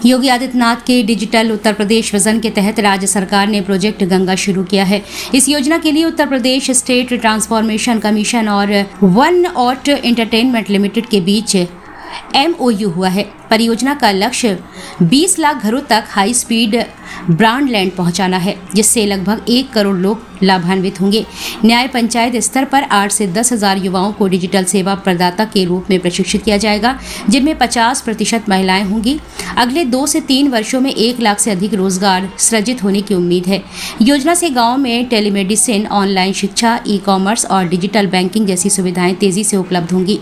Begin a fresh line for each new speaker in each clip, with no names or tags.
योगी आदित्यनाथ के digital Uttar Pradesh vision के तहत राज्य सरकार ने प्रोजेक्ट गंगा शुरू किया है। इस योजना के लिए Uttar Pradesh state transformation commission और वन ऑट एंटरटेनमेंट लिमिटेड के बीच MOU हुआ है। परियोजना का लक्ष्य 20 लाख घरों तक हाई स्पीड ब्रॉडबैंड पहुंचाना है, जिससे लगभग 1 करोड़ लोग लाभान्वित होंगे। न्याय पंचायत स्तर पर 8 से 10 हजार युवाओं को डिजिटल सेवा प्रदाता के रूप में प्रशिक्षित किया जाएगा, जिनमें 50% महिलाएं होंगी। अगले 2 से 3 वर्षों में 1 लाख से अधिक रोजगार सृजित होने की उम्मीद है। योजना से गाँव में टेलीमेडिसिन, ऑनलाइन शिक्षा, ई-कॉमर्स और डिजिटल बैंकिंग जैसी सुविधाएं तेजी से उपलब्ध होंगी।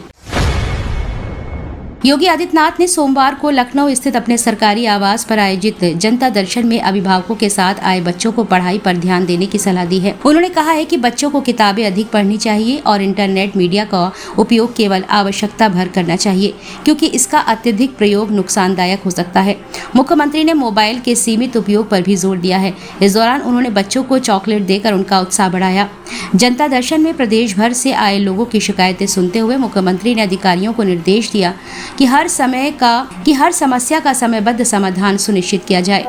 योगी आदित्यनाथ ने सोमवार को लखनऊ स्थित अपने सरकारी आवास पर आयोजित जनता दर्शन में अभिभावकों के साथ आए बच्चों को पढ़ाई पर ध्यान देने की सलाह दी है। उन्होंने कहा है कि बच्चों को किताबें अधिक पढ़नी चाहिए और इंटरनेट मीडिया का उपयोग केवल आवश्यकता भर करना चाहिए, क्योंकि इसका अत्यधिक प्रयोग नुकसानदायक हो सकता है। मुख्यमंत्री ने मोबाइल के सीमित उपयोग पर भी जोर दिया है। इस दौरान उन्होंने बच्चों को चॉकलेट देकर उनका उत्साह बढ़ाया। जनता दर्शन में प्रदेश भर से आए लोगों की शिकायतें सुनते हुए मुख्यमंत्री ने अधिकारियों को निर्देश दिया कि हर समस्या का समयबद्ध समाधान सुनिश्चित किया जाए।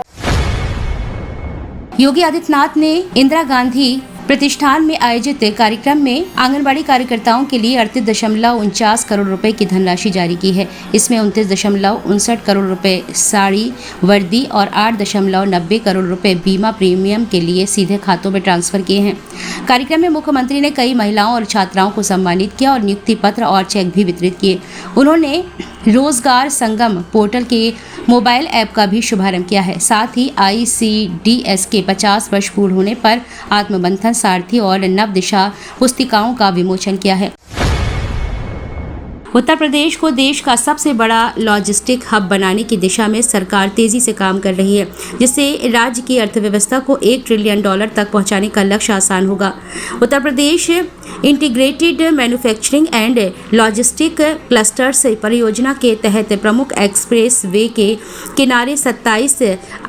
योगी आदित्यनाथ ने इंदिरा गांधी प्रतिष्ठान में आयोजित कार्यक्रम में आंगनबाड़ी कार्यकर्ताओं के लिए 38.49 करोड़ रुपए की धनराशि जारी की है। इसमें 29.59 करोड़ रुपए साड़ी, वर्दी और 8.90 करोड़ रुपए बीमा प्रीमियम के लिए सीधे खातों में ट्रांसफर किए हैं। कार्यक्रम में मुख्यमंत्री ने कई महिलाओं और छात्राओं को सम्मानित किया और नियुक्ति पत्र और चेक भी वितरित किए। उन्होंने रोजगार संगम पोर्टल के मोबाइल ऐप का भी शुभारंभ किया है। साथ ही ICDS के 50 वर्ष पूर्ण होने पर आत्मबंधन, सारथी और नव दिशा पुस्तिकाओं का विमोचन किया है। उत्तर प्रदेश को देश का सबसे बड़ा लॉजिस्टिक हब बनाने की दिशा में सरकार तेजी से काम कर रही है, जिससे राज्य की अर्थव्यवस्था को $1 ट्रिलियन तक पहुंचाने का लक्ष्य आसान होगा। Uttar Pradesh integrated manufacturing and logistic clusters परियोजना के तहत प्रमुख एक्सप्रेस वे के किनारे 27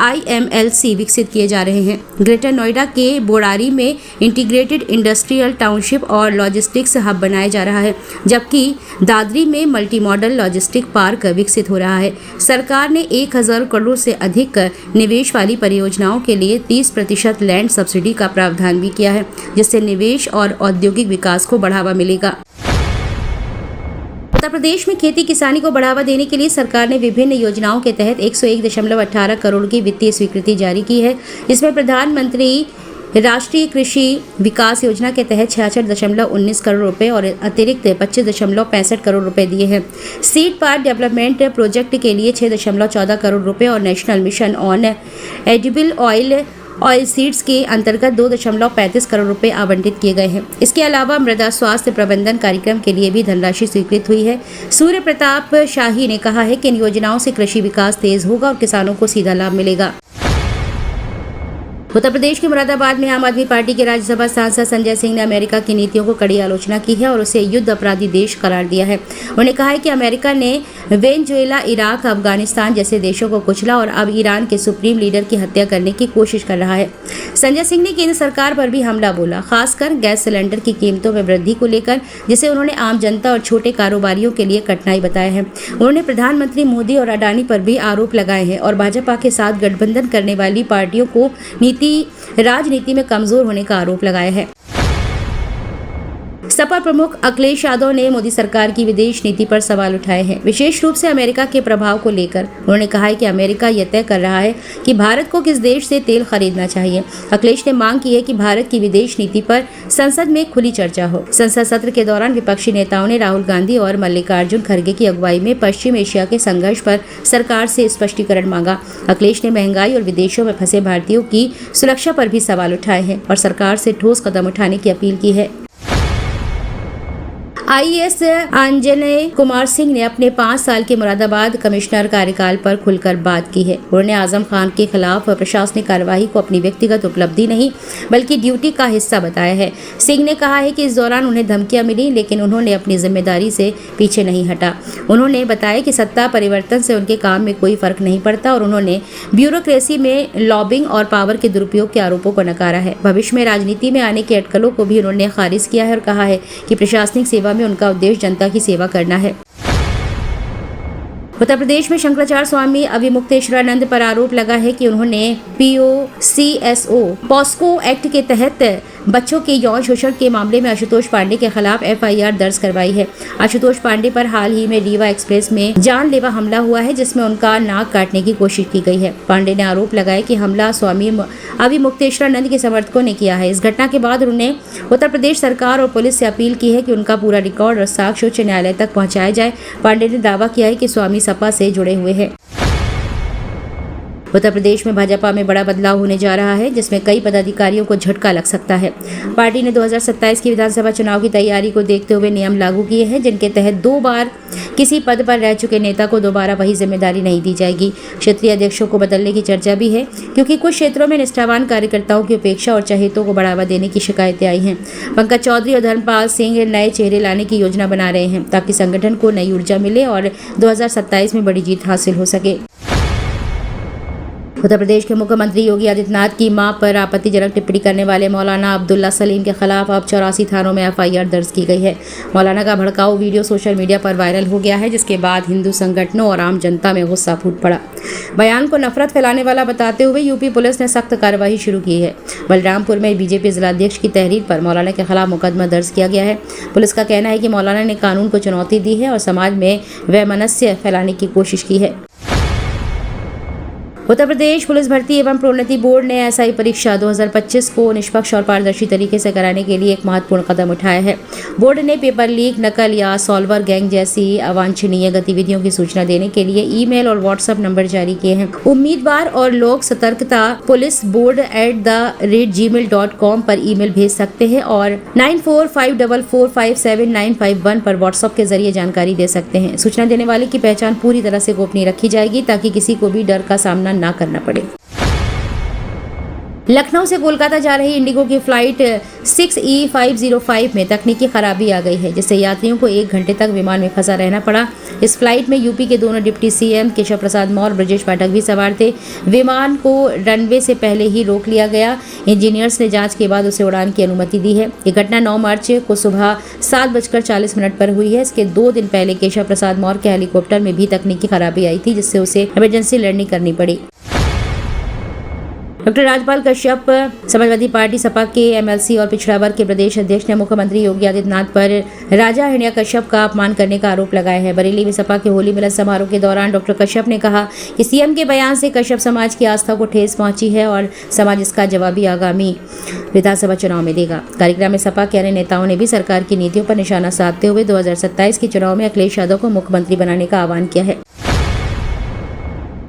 IMLC विकसित किए जा रहे हैं। ग्रेटर नोएडा के बोड़ारी में इंटीग्रेटेड इंडस्ट्रियल टाउनशिप और लॉजिस्टिक्स हब बनाया जा रहा है, जबकि दादरी में मल्टी मॉडल लॉजिस्टिक पार्क विकसित हो रहा है। सरकार ने 1000 करोड़ से अधिक निवेश वाली परियोजनाओं के लिए 30% लैंड सब्सिडी का प्रावधान भी किया है, जिससे निवेश और औद्योगिक विकास को बढ़ावा मिलेगा। उत्तर प्रदेश में खेती किसानी को बढ़ावा देने के लिए सरकार ने विभिन्न योजनाओं के तहत 101.18 करोड़ की वित्तीय स्वीकृति जारी की है। इसमें प्रधानमंत्री राष्ट्रीय कृषि विकास योजना के तहत 66.19 करोड़ रुपए और अतिरिक्त 25.65 करोड़ रुपए दिए हैं। सीड पार्क डेवलपमेंट प्रोजेक्ट के लिए 6.14 करोड़ रुपए और national mission on edible oil seeds के अंतर्गत 2.35 करोड़ रुपए आवंटित किए गए हैं। इसके अलावा मृदा स्वास्थ्य प्रबंधन कार्यक्रम के लिए भी धनराशि स्वीकृत हुई है। सूर्य प्रताप शाही ने कहा है कि इन योजनाओं से कृषि विकास तेज होगा और किसानों को सीधा लाभ मिलेगा। उत्तर प्रदेश के मुरादाबाद में आम आदमी पार्टी के राज्यसभा सांसद संजय सिंह ने अमेरिका की नीतियों को कड़ी आलोचना की है और उसे युद्ध अपराधी देश करार दिया है। उन्होंने कहा है कि अमेरिका ने वेनेजुएला, इराक, अफगानिस्तान जैसे देशों को कुचला और अब ईरान के सुप्रीम लीडर की हत्या करने की कोशिश कर रहा है। संजय सिंह ने केंद्र सरकार पर भी हमला बोला, खासकर गैस सिलेंडर की कीमतों में वृद्धि को लेकर, जिसे उन्होंने आम जनता और छोटे कारोबारियों के लिए कठिनाई बताया है। उन्होंने प्रधानमंत्री मोदी और अडानी पर भी आरोप लगाए हैं और भाजपा के साथ गठबंधन करने वाली पार्टियों को राजनीति में कमजोर होने का आरोप लगाया है। सपा प्रमुख अखिलेश यादव ने मोदी सरकार की विदेश नीति पर सवाल उठाए हैं, विशेष रूप से अमेरिका के प्रभाव को लेकर। उन्होंने कहा है कि अमेरिका यह तय कर रहा है कि भारत को किस देश से तेल खरीदना चाहिए। अखिलेश ने मांग की है कि भारत की विदेश नीति पर संसद में खुली चर्चा हो। संसद सत्र के दौरान विपक्षी नेताओं ने राहुल गांधी और मल्लिकार्जुन खड़गे की अगुवाई में पश्चिम एशिया के संघर्ष पर सरकार से स्पष्टीकरण मांगा। अखिलेश ने महंगाई और विदेशों में फंसे भारतीयों की सुरक्षा पर भी सवाल उठाए हैं और सरकार से ठोस कदम उठाने की अपील की है। IAS अंजनेय कुमार सिंह ने अपने 5 साल के मुरादाबाद कमिश्नर कार्यकाल पर खुलकर बात की है। उन्होंने आजम खान के खिलाफ प्रशासनिक कार्यवाही को अपनी व्यक्तिगत उपलब्धि नहीं बल्कि ड्यूटी का हिस्सा बताया है। सिंह ने कहा है कि इस दौरान उन्हें धमकियां मिली, लेकिन उन्होंने अपनी जिम्मेदारी से पीछे नहीं हटा। उन्होंने बताया कि सत्ता परिवर्तन से उनके काम में कोई फर्क नहीं पड़ता और उन्होंने ब्यूरोक्रेसी में लॉबिंग और पावर के दुरुपयोग के आरोपों को नकारा है। भविष्य में राजनीति में आने की अटकलों को भी उन्होंने खारिज किया है और कहा है कि प्रशासनिक सेवा में उनका उद्देश्य जनता की सेवा करना है। उत्तर प्रदेश में शंकराचार्य स्वामी अविमुक्तेश्वरानंद पर आरोप लगा है कि उन्होंने POCSO पॉस्को एक्ट के तहत बच्चों के यौन शोषण के मामले में आशुतोष पांडे के खिलाफ FIR दर्ज करवाई है। आशुतोष पांडे पर हाल ही में रीवा एक्सप्रेस में जानलेवा हमला हुआ है, जिसमें उनका नाक काटने की कोशिश की गई है। पांडे ने आरोप लगाया कि हमला स्वामी अविमुक्तेश्वरानंद के समर्थकों ने किया है। इस घटना के बाद उन्होंने उत्तर प्रदेश सरकार और पुलिस से अपील की है कि उनका पूरा रिकॉर्ड और साक्ष्य उच्च न्यायालय तक पहुंचाया जाए। पांडे ने दावा किया है कि स्वामी सपा से जुड़े हुए हैं। उत्तर प्रदेश में भाजपा में बड़ा बदलाव होने जा रहा है, जिसमें कई पदाधिकारियों को झटका लग सकता है। पार्टी ने 2027 की विधानसभा चुनाव की तैयारी को देखते हुए नियम लागू किए हैं, जिनके तहत 2 बार किसी पद पर रह चुके नेता को दोबारा वही जिम्मेदारी नहीं दी जाएगी। क्षेत्रीय अध्यक्षों को बदलने की चर्चा भी है, क्योंकि कुछ क्षेत्रों में निष्ठावान कार्यकर्ताओं की उपेक्षा और चहेतों को बढ़ावा देने की शिकायतें आई हैं। पंकज चौधरी और धर्मपाल सिंह नए चेहरे लाने की योजना बना रहे हैं, ताकि संगठन को नई ऊर्जा मिले और 2027 में बड़ी जीत हासिल हो सके। उत्तर प्रदेश के मुख्यमंत्री योगी आदित्यनाथ की मां पर आपत्तिजनक टिप्पणी करने वाले मौलाना अब्दुल्ला सलीम के खिलाफ अब 84 थानों में FIR दर्ज की गई है। मौलाना का भड़काऊ वीडियो सोशल मीडिया पर वायरल हो गया है, जिसके बाद हिंदू संगठनों और आम जनता में गुस्सा फूट पड़ा। बयान को नफरत फैलाने वाला बताते हुए यूपी पुलिस ने सख्त कार्रवाई शुरू की है। बलरामपुर में बीजेपी जिलाध्यक्ष की तहरीर पर मौलाना के खिलाफ मुकदमा दर्ज किया गया है। पुलिस का कहना है कि मौलाना ने कानून को चुनौती दी है और समाज में वैमनस्य फैलाने की कोशिश की है। उत्तर प्रदेश पुलिस भर्ती एवं प्रोन्नति बोर्ड ने SI परीक्षा 2025 को निष्पक्ष और पारदर्शी तरीके से कराने के लिए एक महत्वपूर्ण कदम उठाया है। बोर्ड ने पेपर लीक, नकल या सॉल्वर गैंग जैसी अवांछनीय गतिविधियों की सूचना देने के लिए ईमेल और WhatsApp नंबर जारी किए हैं। उम्मीदवार और लोग सतर्कता policeBoard@gmail.com पर ईमेल भेज सकते हैं और 9454457951 पर WhatsApp के जरिए जानकारी दे सकते हैं। सूचना देने वाले की पहचान पूरी तरह से गोपनीय रखी जाएगी, ताकि किसी को भी डर का सामना ना करना पड़े। लखनऊ से कोलकाता जा रही इंडिगो की फ्लाइट 6E505 में तकनीकी खराबी आ गई है, जिससे यात्रियों को 1 घंटे तक विमान में फंसा रहना पड़ा। इस फ्लाइट में यूपी के दोनों डिप्टी CM केशव प्रसाद मौर्य और ब्रजेश पाठक भी सवार थे। विमान को रनवे से पहले ही रोक लिया गया। इंजीनियर्स ने जांच के बाद उसे उड़ान की अनुमति दी है। ये घटना 9 मार्च को सुबह 7:40 पर हुई है। इसके 2 दिन पहले केशव प्रसाद मौर्य के हेलीकॉप्टर में भी तकनीकी खराबी आई थी, जिससे उसे इमरजेंसी लैंडिंग करनी पड़ी। डॉक्टर राजपाल कश्यप समाजवादी पार्टी सपा के MLC और पिछड़ा वर्ग के प्रदेश अध्यक्ष ने मुख्यमंत्री योगी आदित्यनाथ पर राजा हिंडिया कश्यप का अपमान करने का आरोप लगाया है। बरेली में सपा के होली मिलन समारोह के दौरान डॉक्टर कश्यप ने कहा कि CM के बयान से कश्यप समाज की आस्था को ठेस पहुंची है और समाज इसका जवाबी आगामी विधानसभा चुनाव में देगा। कार्यक्रम में सपा के अन्य नेताओं ने भी सरकार की नीतियों पर निशाना साधते हुए 2027 के चुनाव में अखिलेश यादव को मुख्यमंत्री बनाने का आह्वान किया है।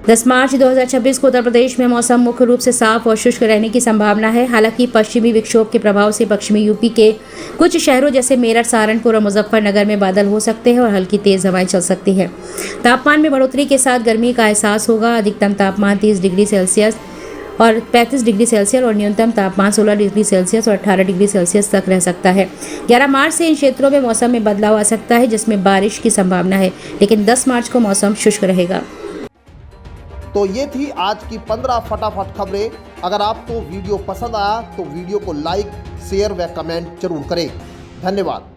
10 मार्च 2026 को उत्तर प्रदेश में मौसम मुख्य रूप से साफ और शुष्क रहने की संभावना है। हालांकि पश्चिमी विक्षोभ के प्रभाव से पश्चिमी यूपी के कुछ शहरों जैसे मेरठ, सहारनपुर और मुजफ्फरनगर में बादल हो सकते हैं और हल्की तेज हवाएं चल सकती हैं। तापमान में बढ़ोतरी के साथ गर्मी का एहसास होगा। अधिकतम तापमान 30 डिग्री सेल्सियस और 35 डिग्री सेल्सियस और न्यूनतम तापमान 16 डिग्री सेल्सियस और 18 डिग्री सेल्सियस तक रह सकता है। 11 मार्च से इन क्षेत्रों में मौसम में बदलाव आ सकता है, जिसमें बारिश की संभावना है, लेकिन 10 मार्च को मौसम शुष्क रहेगा।
तो ये थी आज की 15 फटाफट खबरें। अगर आपको वीडियो पसंद आया तो वीडियो को लाइक, शेयर व कमेंट जरूर करें। धन्यवाद।